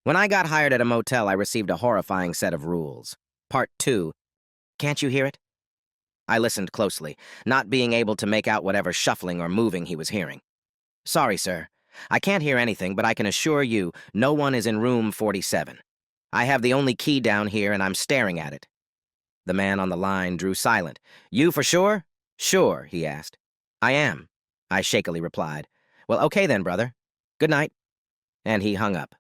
When I got hired at a motel, I received a horrifying set of rules. Part 2. Can't you hear it? I listened closely, not being able to make out whatever shuffling or moving he was hearing. Sorry, sir. I can't hear anything, but I can assure you no one is in room 47. I have the only key down here, and I'm staring at it. The man on the line drew silent. You for sure? Sure, he asked. I am, I shakily replied. Well, okay then, brother. Good night. And he hung up.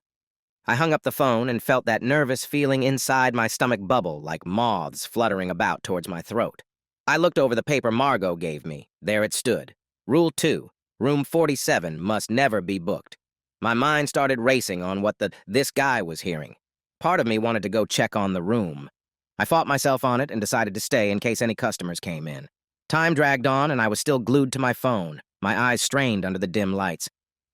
I hung up the phone and felt that nervous feeling inside my stomach bubble like moths fluttering about towards my throat. I looked over the paper Margot gave me. There it stood. Rule 2. Room 47 must never be booked. My mind started racing on what this guy was hearing. Part of me wanted to go check on the room. I fought myself on it and decided to stay in case any customers came in. Time dragged on and I was still glued to my phone, my eyes strained under the dim lights.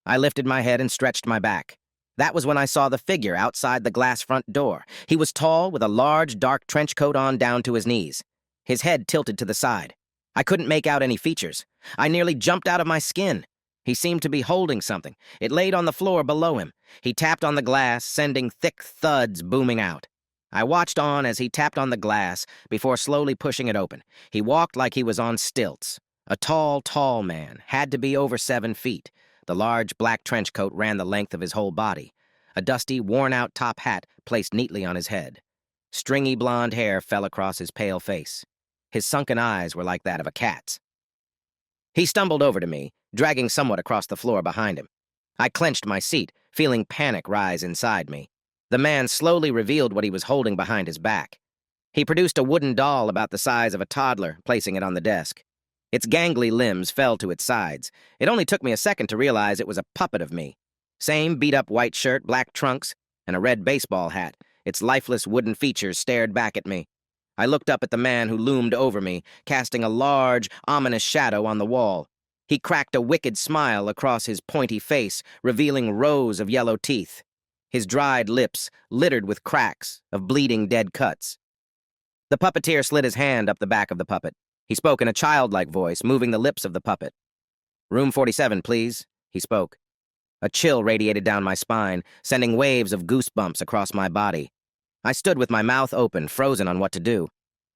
I lifted my head and stretched my back. That was when I saw the figure outside the glass front door. He was tall, with a large, dark trench coat on down to his knees. His head tilted to the side. I couldn't make out any features. I nearly jumped out of my skin. He seemed to be holding something. It laid on the floor below him. He tapped on the glass, sending thick thuds booming out. I watched on as he tapped on the glass before slowly pushing it open. He walked like he was on stilts. A tall man, had to be over 7 feet. The large black trench coat ran the length of his whole body. A dusty, worn-out top hat placed neatly on his head. Stringy blonde hair fell across his pale face. His sunken eyes were like that of a cat's. He stumbled over to me, dragging somewhat across the floor behind him. I clenched my seat, feeling panic rise inside me. The man slowly revealed what he was holding behind his back. He produced a wooden doll about the size of a toddler, placing it on the desk. Its gangly limbs fell to its sides. It only took me a second to realize it was a puppet of me. Same beat-up white shirt, black trunks, and a red baseball hat. Its lifeless wooden features stared back at me. I looked up at the man who loomed over me, casting a large, ominous shadow on the wall. He cracked a wicked smile across his pointy face, revealing rows of yellow teeth. His dried lips littered with cracks of bleeding dead cuts. The puppeteer slid his hand up the back of the puppet. He spoke in a childlike voice, moving the lips of the puppet. Room 47, please, he spoke. A chill radiated down my spine, sending waves of goosebumps across my body. I stood with my mouth open, frozen on what to do.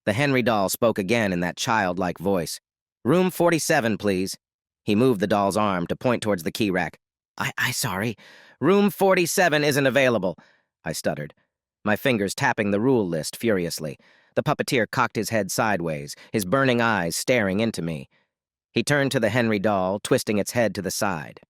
The Henry doll spoke again in that childlike voice. Room 47, please. He moved the doll's arm to point towards the key rack. Sorry. Room 47 isn't available, I stuttered, my fingers tapping the rule list furiously. The puppeteer cocked his head sideways, his burning eyes staring into me. He turned to the Henry doll, twisting its head to the side.